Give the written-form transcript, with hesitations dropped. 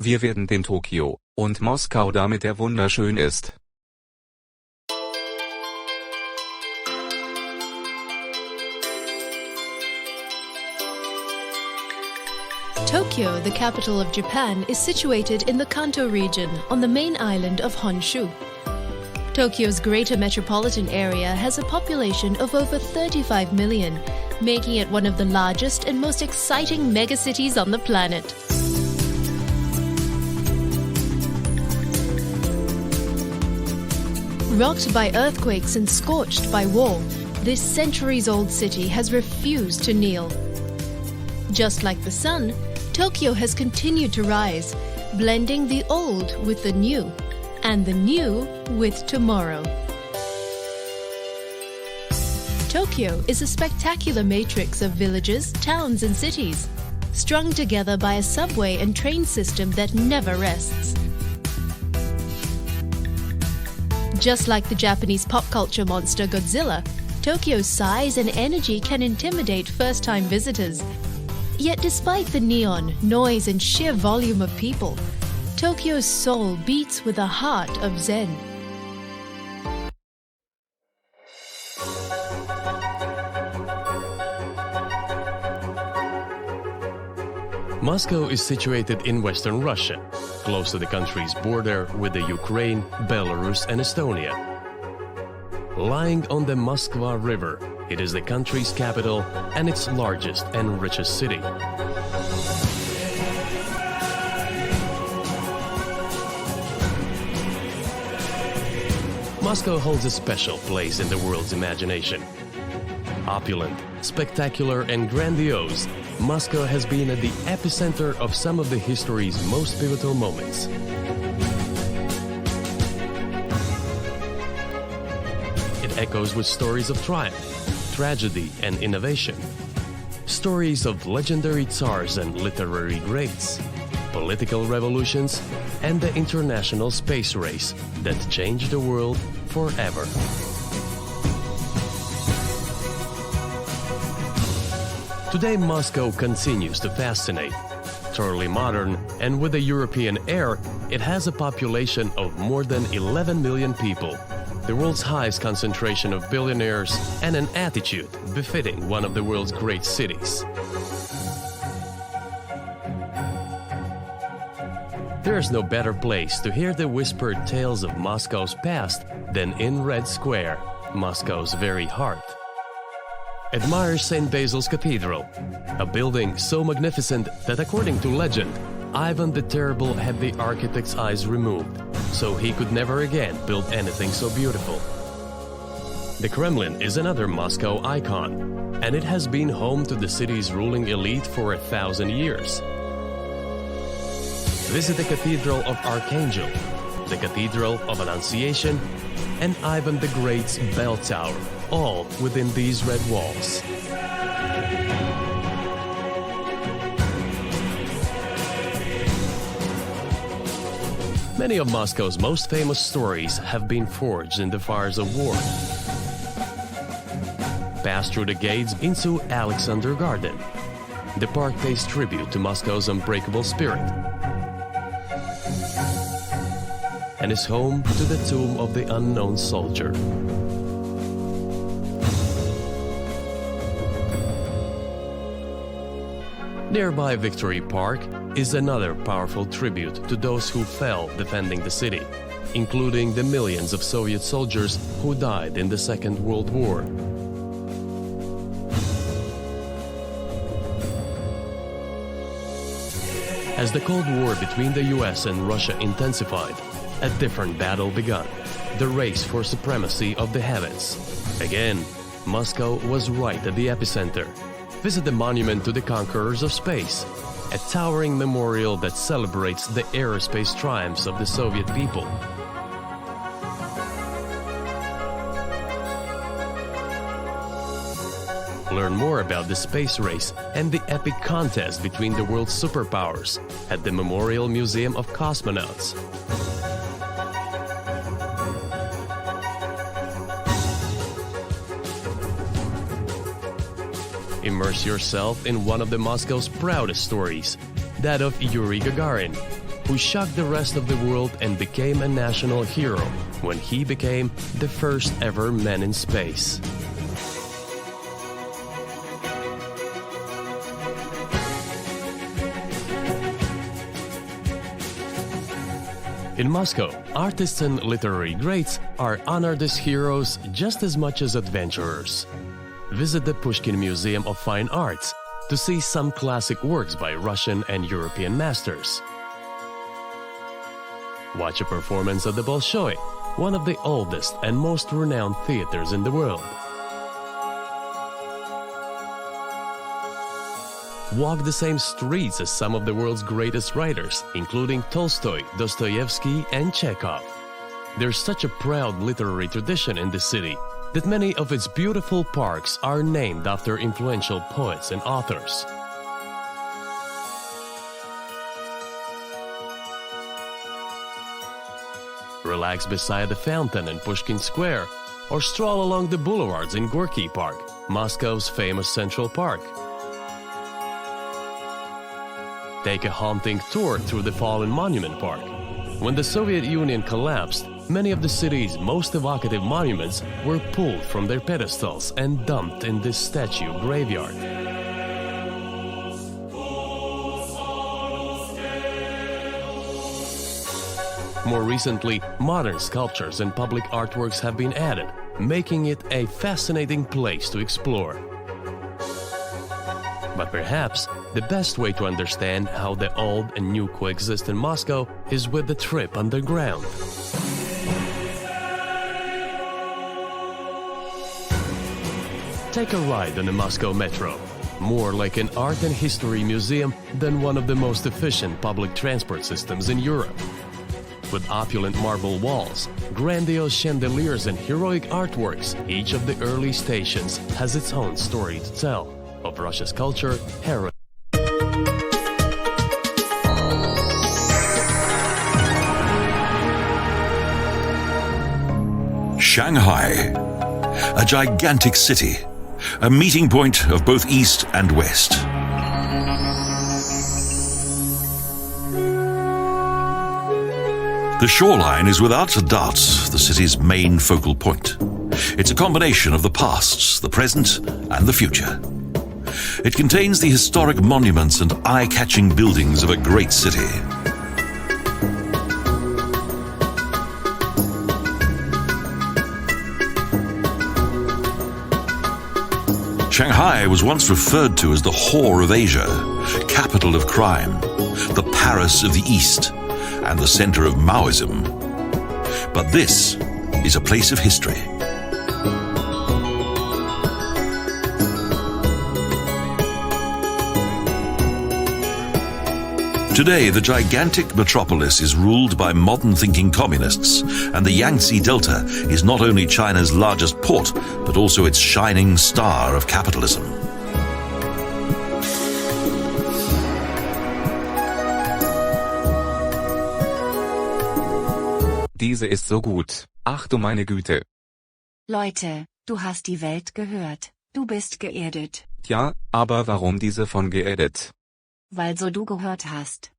Wir werden den Tokio und Moskau, damit er wunderschön ist. Tokyo, the capital of Japan, is situated in the Kanto region on the main island of Honshu. Tokyo's greater metropolitan area has a population of over 35 million, making it one of the largest and most exciting megacities on the planet. Rocked by earthquakes and scorched by war, this centuries-old city has refused to kneel. Just like the sun, Tokyo has continued to rise, blending the old with the new, and the new with tomorrow. Tokyo is a spectacular matrix of villages, towns and cities, strung together by a subway and train system that never rests. Just like the Japanese pop culture monster Godzilla, Tokyo's size and energy can intimidate first-time visitors. Yet despite the neon, noise and sheer volume of people, Tokyo's soul beats with a heart of Zen. Moscow is situated in western Russia, close to the country's border with the Ukraine, Belarus and Estonia. Lying on the Moskva River, it is the country's capital and its largest and richest city. Moscow holds a special place in the world's imagination. Opulent, spectacular and grandiose, Moscow has been at the epicenter of some of the history's most pivotal moments. It echoes with stories of triumph, tragedy and innovation. Stories of legendary tsars and literary greats, political revolutions, and the international space race that changed the world forever. Today, Moscow continues to fascinate. Thoroughly modern and with a European air, it has a population of more than 11 million people, the world's highest concentration of billionaires, and an attitude befitting one of the world's great cities. There is no better place to hear the whispered tales of Moscow's past than in Red Square, Moscow's very heart. Admire St. Basil's Cathedral, a building so magnificent that according to legend, Ivan the Terrible had the architect's eyes removed, so he could never again build anything so beautiful. The Kremlin is another Moscow icon, and it has been home to the city's ruling elite for 1,000 years. Visit the Cathedral of Archangel, the Cathedral of Annunciation, and Ivan the Great's Bell Tower, all within these red walls. Many of Moscow's most famous stories have been forged in the fires of war. Pass through the gates into Alexander Garden. The park pays tribute to Moscow's unbreakable spirit and is home to the tomb of the unknown soldier. Nearby Victory Park is another powerful tribute to those who fell defending the city, including the millions of Soviet soldiers who died in the Second World War. As the Cold War between the US and Russia intensified, a different battle began, the race for supremacy of the heavens. Again, Moscow was right at the epicenter. Visit the Monument to the Conquerors of Space, a towering memorial that celebrates the aerospace triumphs of the Soviet people. Learn more about the space race and the epic contest between the world's superpowers at the Memorial Museum of Cosmonauts. Immerse yourself in one of the Moscow's proudest stories, that of Yuri Gagarin, who shocked the rest of the world and became a national hero when he became the first ever man in space. In Moscow, artists and literary greats are honored as heroes just as much as adventurers. Visit the Pushkin Museum of Fine Arts to see some classic works by Russian and European masters. Watch a performance at the Bolshoi, one of the oldest and most renowned theaters in the world. Walk the same streets as some of the world's greatest writers, including Tolstoy, Dostoevsky, and Chekhov. There's such a proud literary tradition in the city that many of its beautiful parks are named after influential poets and authors. Relax beside the fountain in Pushkin Square, or stroll along the boulevards in Gorky Park, Moscow's famous Central Park. Take a haunting tour through the Fallen Monument Park. When the Soviet Union collapsed, many of the city's most evocative monuments were pulled from their pedestals and dumped in this statue graveyard. More recently, modern sculptures and public artworks have been added, making it a fascinating place to explore. But perhaps the best way to understand how the old and new coexist in Moscow is with the trip underground. Take a ride on the Moscow Metro, more like an art and history museum than one of the most efficient public transport systems in Europe. With opulent marble walls, grandiose chandeliers and heroic artworks, each of the early stations has its own story to tell of Russia's culture, heritage. Shanghai, a gigantic city, a meeting point of both East and West. The shoreline is without a doubt the city's main focal point. It's a combination of the past, the present, and the future. It contains the historic monuments and eye-catching buildings of a great city. Shanghai was once referred to as the whore of Asia, capital of crime, the Paris of the East, and the center of Maoism. But this is a place of history. Today, the gigantic metropolis is ruled by modern-thinking communists, and the Yangtze Delta is not only China's largest port, but also its shining star of capitalism. Diese ist so gut. Ach du meine Güte. Leute, du hast die Welt gehört. Du bist geerdet. Tja, aber warum diese von geedit? Weil so du gehört hast.